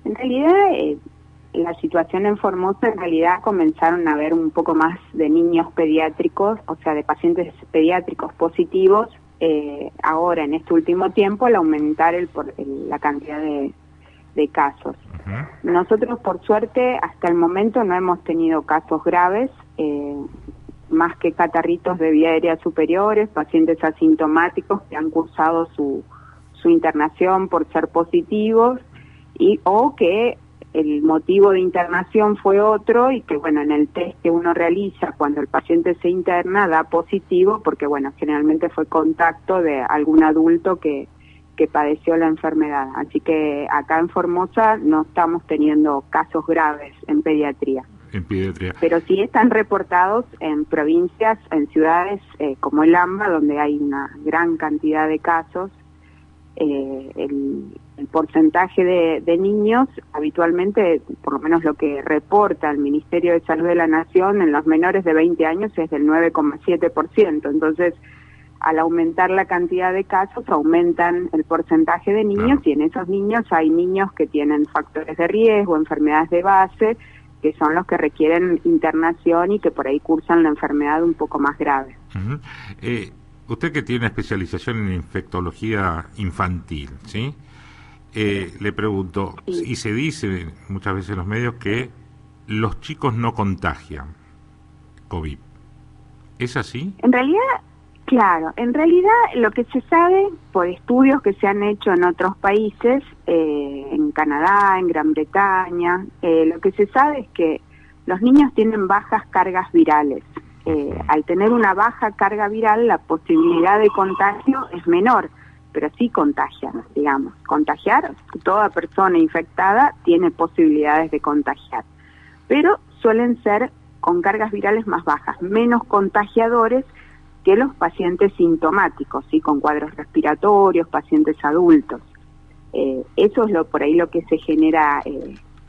En realidad, la situación en Formosa, en realidad comenzaron a haber un poco más de niños pediátricos, o sea, de pacientes pediátricos positivos, ahora en este último tiempo, al aumentar la cantidad de casos. Uh-huh. Nosotros, por suerte, hasta el momento no hemos tenido casos graves, más que catarritos de vía aérea superiores, pacientes asintomáticos que han cursado su internación por ser positivos, o que el motivo de internación fue otro y que, bueno, en el test que uno realiza cuando el paciente se interna da positivo porque, bueno, generalmente fue contacto de algún adulto que padeció la enfermedad. Así que acá en Formosa no estamos teniendo casos graves en pediatría. En pediatría. Pero sí están reportados en provincias, en ciudades como el AMBA, donde hay una gran cantidad de casos. El porcentaje de niños, habitualmente, por lo menos lo que reporta el Ministerio de Salud de la Nación, en los menores de 20 años es del 9,7%. Entonces, al aumentar la cantidad de casos, aumentan el porcentaje de niños, claro. Y en esos niños hay niños que tienen factores de riesgo, enfermedades de base, que son los que requieren internación y que por ahí cursan la enfermedad un poco más grave. Uh-huh. Usted que tiene especialización en infectología infantil, ¿sí? Le pregunto, Sí. Y se dice muchas veces en los medios que los chicos no contagian COVID. ¿Es así? En realidad, claro, en realidad lo que se sabe por estudios que se han hecho en otros países, en Canadá, en Gran Bretaña, lo que se sabe es que los niños tienen bajas cargas virales. Al tener una baja carga viral, la posibilidad de contagio es menor, pero sí contagian, digamos. Contagiar, toda persona infectada tiene posibilidades de contagiar, pero suelen ser con cargas virales más bajas, menos contagiadores que los pacientes sintomáticos, ¿sí? Con cuadros respiratorios, pacientes adultos. Eso es por ahí lo que se genera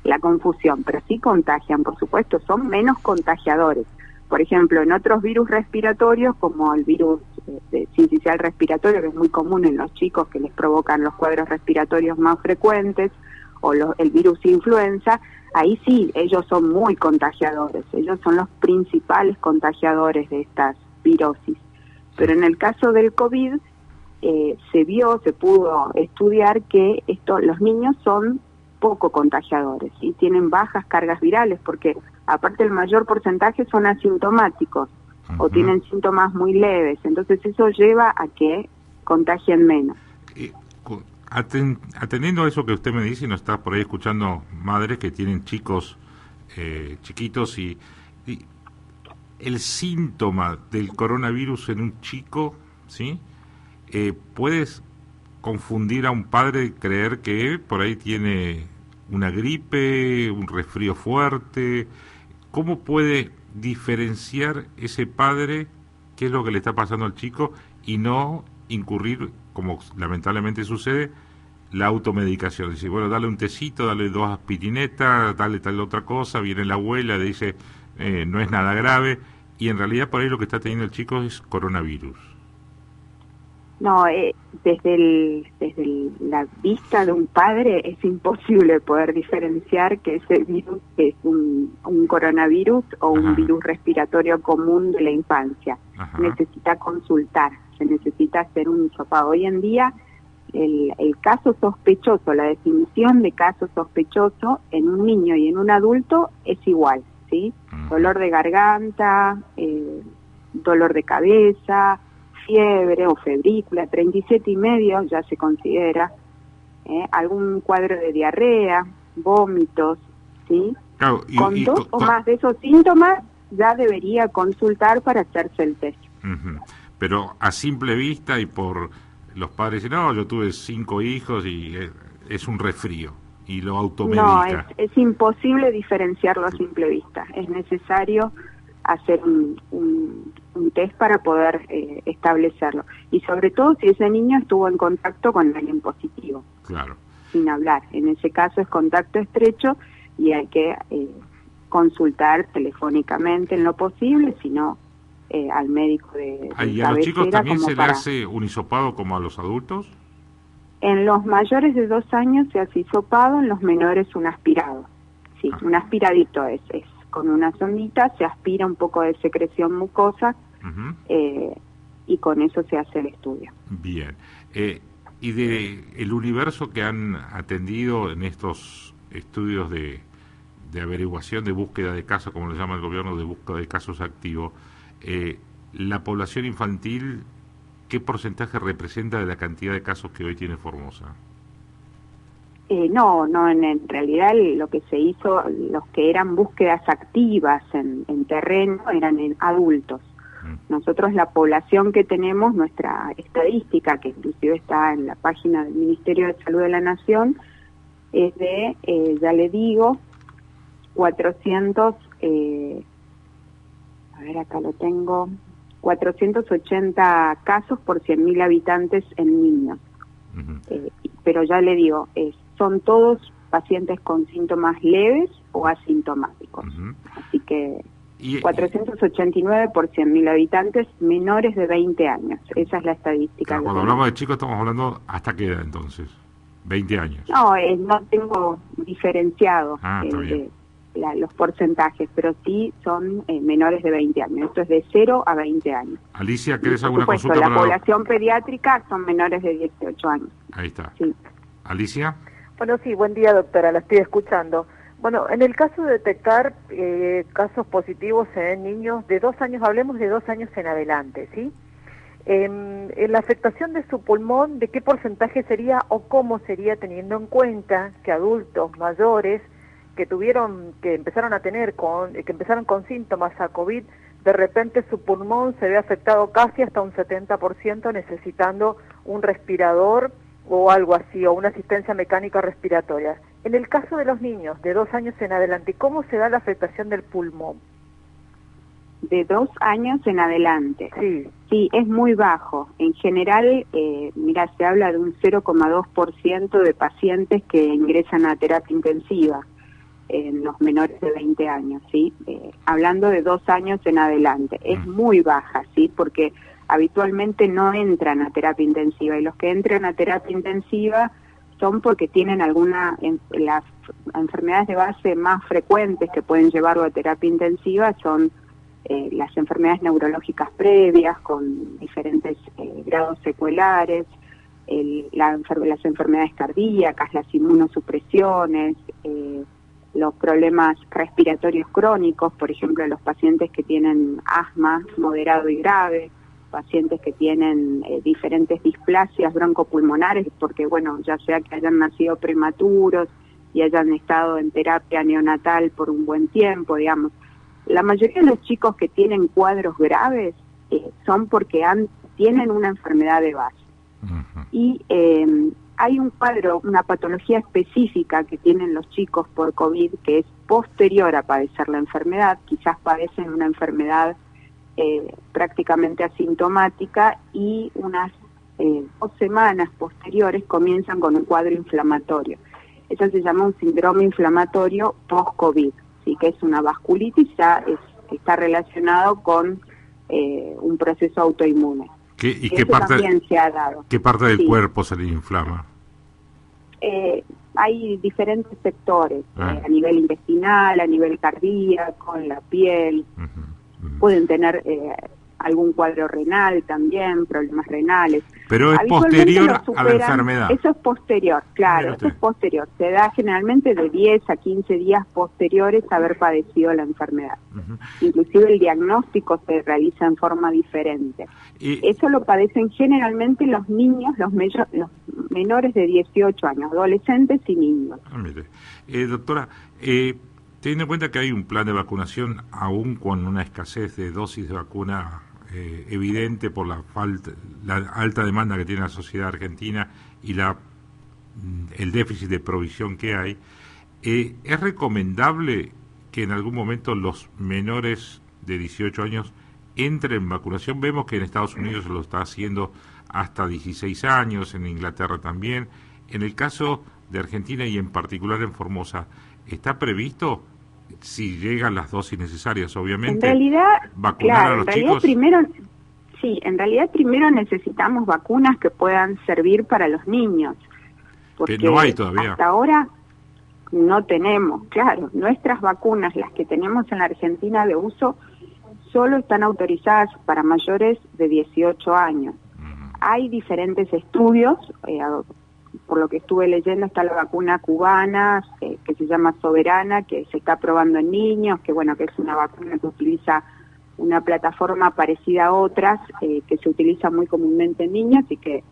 la confusión, pero sí contagian, por supuesto, son menos contagiadores. Por ejemplo, en otros virus respiratorios, como el virus sincicial respiratorio, que es muy común en los chicos, que les provocan los cuadros respiratorios más frecuentes, o el virus influenza, ahí sí, ellos son muy contagiadores, ellos son los principales contagiadores de estas virosis. Pero en el caso del COVID, se pudo estudiar que los niños son poco contagiadores y tienen bajas cargas virales, porque aparte el mayor porcentaje son asintomáticos, uh-huh, o tienen síntomas muy leves, entonces eso lleva a que contagien menos. Atendiendo a eso que usted me dice, y nos está por ahí escuchando madres que tienen chicos chiquitos, y el síntoma del coronavirus en un chico, ¿sí? Puedes confundir a un padre y creer que por ahí tiene una gripe, un resfrío fuerte. ¿Cómo puede diferenciar ese padre qué es lo que le está pasando al chico y no incurrir, como lamentablemente sucede, la automedicación? Dice, bueno, dale un tecito, dale 2 aspirinetas, dale tal otra cosa, viene la abuela, le dice, no es nada grave, y en realidad por ahí lo que está teniendo el chico es coronavirus. No, desde la vista de un padre es imposible poder diferenciar que ese virus es un coronavirus o un virus respiratorio común de la infancia. Ajá. Necesita consultar, se necesita hacer un hisopado. Hoy en día el caso sospechoso, la definición de caso sospechoso en un niño y en un adulto es igual, ¿sí? Dolor de garganta, dolor de cabeza, fiebre o febrícula, 37,5 ya se considera, algún cuadro de diarrea, vómitos, ¿sí? Claro, con dos o más de esos síntomas ya debería consultar para hacerse el test. Uh-huh. Pero a simple vista y por los padres, no, yo tuve 5 hijos y es un resfrío y lo automedica. No, es imposible diferenciarlo a simple vista, es necesario hacer un test para poder establecerlo. Y sobre todo si ese niño estuvo en contacto con alguien positivo. Claro. Sin hablar. En ese caso es contacto estrecho y hay que consultar telefónicamente en lo posible, sino al médico de ¿Y a los chicos también se le hace un hisopado como a los adultos? En los mayores de 2 años se hace hisopado, en los menores un aspirado. Sí, un aspiradito es con una sondita, se aspira un poco de secreción mucosa y con eso se hace el estudio. Bien. Y de el universo que han atendido en estos estudios de averiguación, de búsqueda de casos, como le llama el gobierno, de búsqueda de casos activos, la población infantil, ¿qué porcentaje representa de la cantidad de casos que hoy tiene Formosa? No, en realidad lo que se hizo, los que eran búsquedas activas en terreno, eran en adultos. Nosotros la población que tenemos, nuestra estadística, que inclusive está en la página del Ministerio de Salud de la Nación, es de, ya le digo, 400, a ver acá lo tengo, 480 casos por 100.000 habitantes en niños. Pero ya le digo, son todos pacientes con síntomas leves o asintomáticos. Así que 489 por 100.000 habitantes menores de 20 años. Esa es la estadística. Claro, cuando hablamos de chicos estamos hablando hasta qué edad entonces, 20 años. No, no tengo diferenciado los porcentajes, pero sí son menores de 20 años. Esto es de 0 a 20 años. Alicia, ¿querés alguna consulta? La población pediátrica son menores de 18 años. Ahí está. Sí. Alicia. Bueno, sí, buen día, doctora, la estoy escuchando. Bueno, en el caso de detectar casos positivos en niños de 2 años, hablemos de 2 años en adelante, ¿sí? En la afectación de su pulmón, ¿de qué porcentaje sería o cómo sería, teniendo en cuenta que adultos mayores que empezaron con síntomas a COVID, de repente su pulmón se ve afectado casi hasta un 70%, necesitando un respirador o algo así, o una asistencia mecánica respiratoria? En el caso de los niños de 2 años en adelante, ¿cómo se da la afectación del pulmón? De 2 años en adelante. Sí, es muy bajo. En general, mira, se habla de un 0,2% de pacientes que ingresan a terapia intensiva en los menores de 20 años, ¿sí? Hablando de 2 años en adelante. Es muy baja, ¿sí? Porque habitualmente no entran a terapia intensiva, y los que entran a terapia intensiva son porque tienen las enfermedades de base más frecuentes que pueden llevarlo a terapia intensiva son las enfermedades neurológicas previas con diferentes grados secuelares, las enfermedades cardíacas, las inmunosupresiones, los problemas respiratorios crónicos, por ejemplo, los pacientes que tienen asma moderado y grave, pacientes que tienen diferentes displasias broncopulmonares, porque bueno, ya sea que hayan nacido prematuros y hayan estado en terapia neonatal por un buen tiempo, digamos. La mayoría de los chicos que tienen cuadros graves son porque tienen una enfermedad de base. Y hay un cuadro, una patología específica que tienen los chicos por COVID que es posterior a padecer la enfermedad. Quizás padecen una enfermedad prácticamente asintomática y unas 2 semanas posteriores comienzan con un cuadro inflamatorio. Eso se llama un síndrome inflamatorio post-COVID, ¿sí? Que es una vasculitis, ya está relacionado con un proceso autoinmune. ¿Qué parte, también se ha dado. ¿Qué parte del cuerpo se le inflama? Hay diferentes sectores, a nivel intestinal, a nivel cardíaco, en la piel. Pueden tener algún cuadro renal también, problemas renales. Pero es posterior a la enfermedad. Eso es posterior, claro, eso es posterior. Se da generalmente de 10 a 15 días posteriores a haber padecido la enfermedad. Inclusive el diagnóstico se realiza en forma diferente. Eso lo padecen generalmente los niños, los menores de 18 años, adolescentes y niños. Mire, doctora, teniendo en cuenta que hay un plan de vacunación, aún con una escasez de dosis de vacuna evidente por la alta demanda que tiene la sociedad argentina y el déficit de provisión que hay, ¿es recomendable que en algún momento los menores de 18 años entren en vacunación? Vemos que en Estados Unidos se lo está haciendo hasta 16 años, en Inglaterra también. En el caso de Argentina y en particular en Formosa, ¿está previsto, si llegan las dosis necesarias, obviamente, en realidad, vacunar a los chicos? En realidad primero necesitamos vacunas que puedan servir para los niños. porque no hay todavía. Hasta ahora no tenemos, claro, nuestras vacunas, las que tenemos en la Argentina de uso, solo están autorizadas para mayores de 18 años. Hay diferentes estudios, por lo que estuve leyendo está la vacuna cubana, que se llama Soberana, que se está probando en niños, que bueno, que es una vacuna que utiliza una plataforma parecida a otras, que se utiliza muy comúnmente en niños y que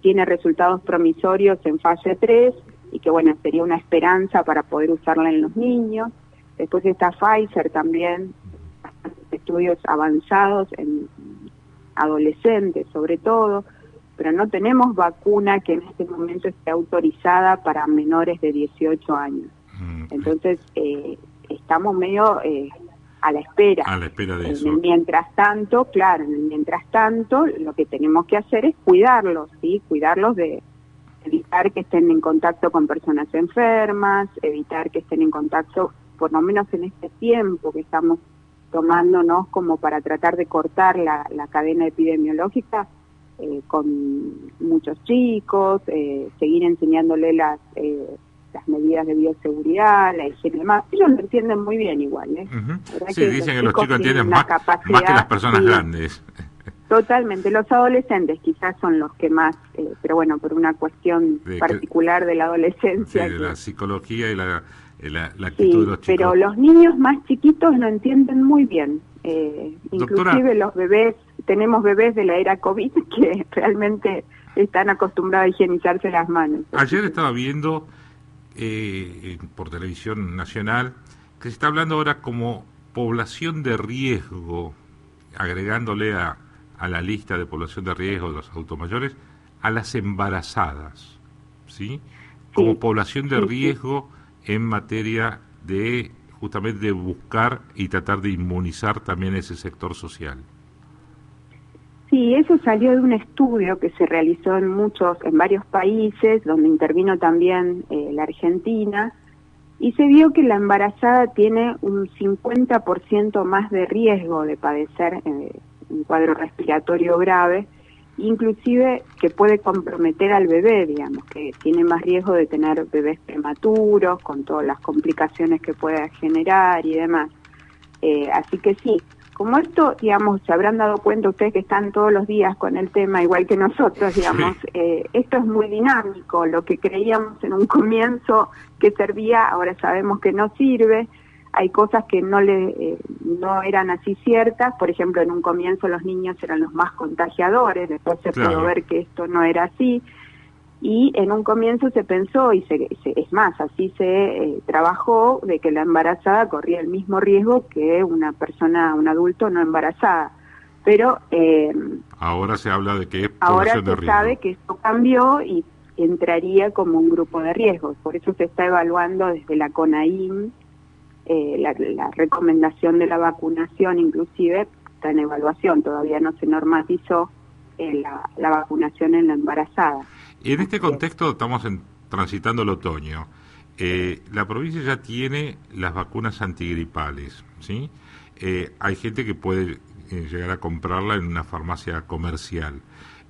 tiene resultados promisorios en fase 3 y que bueno, sería una esperanza para poder usarla en los niños. Después está Pfizer también, estudios avanzados en adolescentes sobre todo, pero no tenemos vacuna que en este momento esté autorizada para menores de 18 años. Entonces, estamos medio a la espera. A la espera de eso. En el mientras tanto, claro, en el mientras tanto, lo que tenemos que hacer es cuidarlos, ¿sí? Cuidarlos de evitar que estén en contacto con personas enfermas, evitar que estén en contacto, por lo menos en este tiempo que estamos tomándonos como para tratar de cortar la cadena epidemiológica, con muchos chicos, seguir enseñándole las medidas de bioseguridad, la higiene, más. Ellos lo entienden muy bien igual, ¿eh? Sí, dicen que los chicos entienden más que las personas grandes. Totalmente, los adolescentes quizás son los que más, pero bueno, por una cuestión particular de la adolescencia. Sí, de la psicología y la actitud de los chicos. Pero los niños más chiquitos lo entienden muy bien. Doctora, inclusive los bebés, tenemos bebés de la era COVID que realmente están acostumbrados a higienizarse las manos. Ayer estaba viendo por televisión nacional que se está hablando ahora como población de riesgo, agregándole a la lista de población de riesgo de los adultos mayores a las embarazadas, ¿sí? Como población de riesgo en materia de justamente de buscar y tratar de inmunizar también ese sector social. Sí, eso salió de un estudio que se realizó en varios países, donde intervino también la Argentina, y se vio que la embarazada tiene un 50% más de riesgo de padecer un cuadro respiratorio grave, inclusive que puede comprometer al bebé, digamos, que tiene más riesgo de tener bebés prematuros, con todas las complicaciones que pueda generar y demás. Así que sí, como esto, digamos, se habrán dado cuenta ustedes que están todos los días con el tema, igual que nosotros, digamos, esto es muy dinámico, lo que creíamos en un comienzo que servía, ahora sabemos que no sirve. Hay cosas que no eran así ciertas, por ejemplo, en un comienzo los niños eran los más contagiadores, después se pudo ver que esto no era así, y en un comienzo se pensó, y es más, así se trabajó, de que la embarazada corría el mismo riesgo que un adulto no embarazada, pero ahora se habla de que es ahora población de riesgo. Se sabe que esto cambió y entraría como un grupo de riesgos, por eso se está evaluando desde la CONAIM, la recomendación de la vacunación inclusive está en evaluación, todavía no se normatizó la vacunación en la embarazada. Y en este contexto estamos transitando el otoño. La provincia ya tiene las vacunas antigripales, ¿sí? Hay gente que puede llegar a comprarla en una farmacia comercial.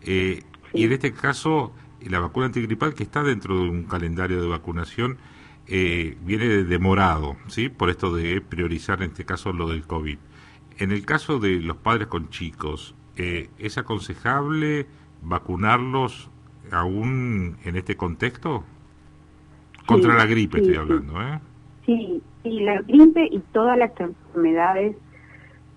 Y en este caso, la vacuna antigripal que está dentro de un calendario de vacunación viene demorado, ¿sí? Por esto de priorizar en este caso lo del COVID. En el caso de los padres con chicos, ¿es aconsejable vacunarlos aún en este contexto? Contra la gripe estoy hablando, ¿eh? Sí, la gripe y todas las enfermedades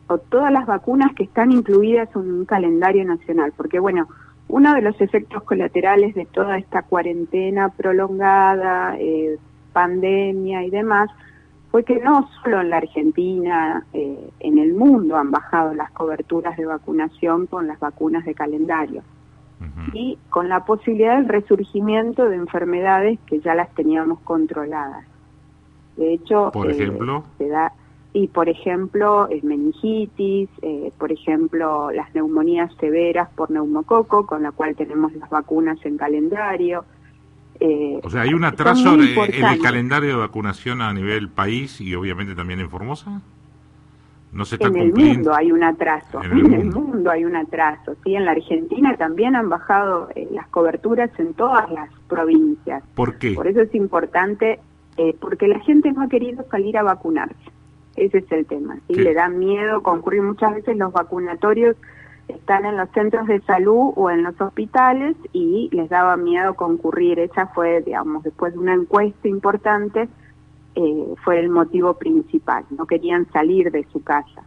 o todas las vacunas que están incluidas en un calendario nacional, porque bueno, uno de los efectos colaterales de toda esta cuarentena prolongada, pandemia y demás, fue que no solo en la Argentina, en el mundo han bajado las coberturas de vacunación con las vacunas de calendario. Y con la posibilidad del resurgimiento de enfermedades que ya las teníamos controladas. De hecho, por ejemplo, por ejemplo, meningitis, por ejemplo, las neumonías severas por neumococo, con la cual tenemos las vacunas en calendario. O sea, ¿hay un atraso en el calendario de vacunación a nivel país y obviamente también en Formosa? No se está En el cumpliendo. mundo hay un atraso, En el mundo hay un atraso. ¿Sí? En la Argentina también han bajado las coberturas en todas las provincias. ¿Por qué? Por eso es importante, porque la gente no ha querido salir a vacunarse. Ese es el tema. ¿Sí? Sí. Le da miedo concurrir. Muchas veces los vacunatorios están en los centros de salud o en los hospitales y les daba miedo concurrir. Esa fue, digamos, después de una encuesta importante, fue el motivo principal. No querían salir de su casa.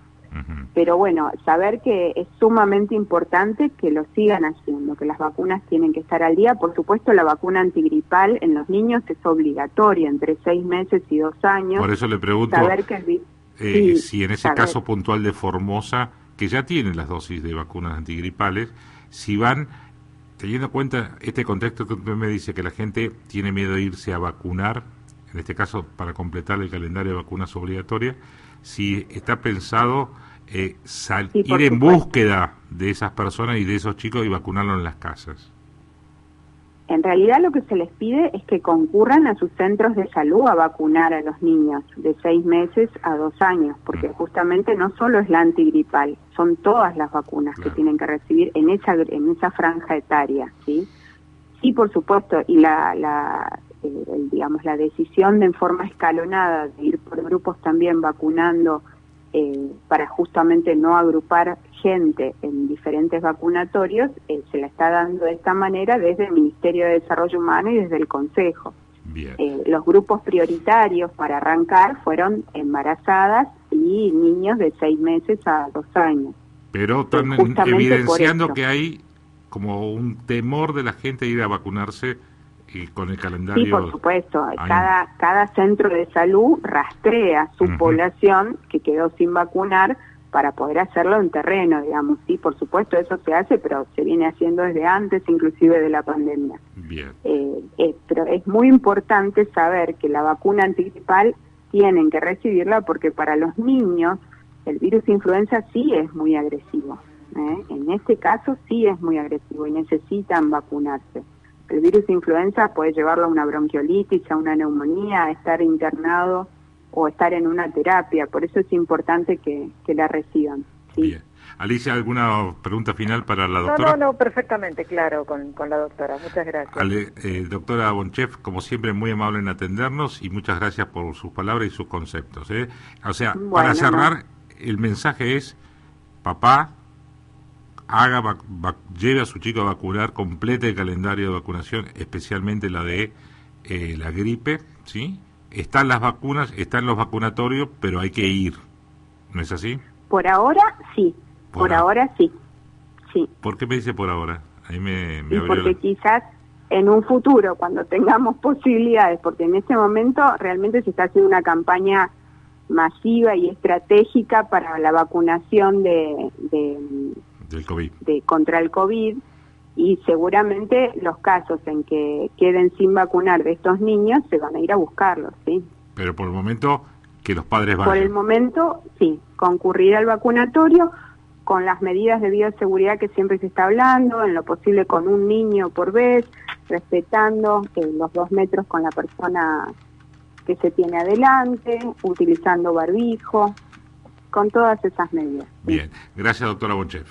Pero bueno, saber que es sumamente importante que lo sigan haciendo, que las vacunas tienen que estar al día. Por supuesto, la vacuna antigripal en los niños es obligatoria, entre 6 meses y 2 años. Por eso le pregunto Saber que sí, si en ese caso puntual de Formosa, que ya tienen las dosis de vacunas antigripales, si van, teniendo en cuenta este contexto que usted me dice que la gente tiene miedo de irse a vacunar, en este caso para completar el calendario de vacunas obligatorias, si está pensado ir en búsqueda de esas personas y de esos chicos y vacunarlos en las casas. En realidad lo que se les pide es que concurran a sus centros de salud a vacunar a los niños de 6 meses a 2 años, porque justamente no solo es la antigripal, son todas las vacunas que tienen que recibir en esa franja etaria, ¿sí? Sí, por supuesto, y digamos, la decisión de en forma escalonada de ir por grupos también vacunando para justamente no agrupar gente en diferentes vacunatorios, se la está dando de esta manera desde el Ministerio de Desarrollo Humano y desde el Consejo. Bien. Los grupos prioritarios para arrancar fueron embarazadas y niños de 6 meses a 2 años. Pero están evidenciando que hay como un temor de la gente de ir a vacunarse con el calendario. Sí, por supuesto. Cada centro de salud rastrea su población que quedó sin vacunar para poder hacerlo en terreno, digamos. Sí, por supuesto, eso se hace, pero se viene haciendo desde antes, inclusive de la pandemia. Bien. Pero es muy importante saber que la vacuna antigripal tienen que recibirla porque para los niños el virus influenza sí es muy agresivo. En este caso sí es muy agresivo y necesitan vacunarse. El virus influenza puede llevarlo a una bronquiolitis, a una neumonía, a estar internado o estar en una terapia. Por eso es importante que la reciban. ¿Sí? Bien. Alicia, ¿alguna pregunta final para la doctora? No, perfectamente, claro, con la doctora. Muchas gracias. Doctora Bonchef, como siempre, muy amable en atendernos y muchas gracias por sus palabras y sus conceptos. O sea, bueno, para cerrar, el mensaje es, papá, lleve a su chico a vacunar, complete el calendario de vacunación, especialmente la de la gripe, ¿sí? Están las vacunas, están los vacunatorios, pero hay que ir, ¿no es así? Por ahora sí, por ahora sí. ¿Por qué me dice por ahora? Ahí me porque quizás en un futuro, cuando tengamos posibilidades, porque en este momento realmente se está haciendo una campaña masiva y estratégica para la vacunación del COVID. Contra el COVID, y seguramente los casos en que queden sin vacunar de estos niños se van a ir a buscarlos, ¿sí? Pero por el momento que los padres vayan. Por el momento, sí, concurrir al vacunatorio con las medidas de bioseguridad que siempre se está hablando, en lo posible con un niño por vez, respetando los 2 metros con la persona que se tiene adelante, utilizando barbijo, con todas esas medidas. Bien, gracias doctora Bonchef.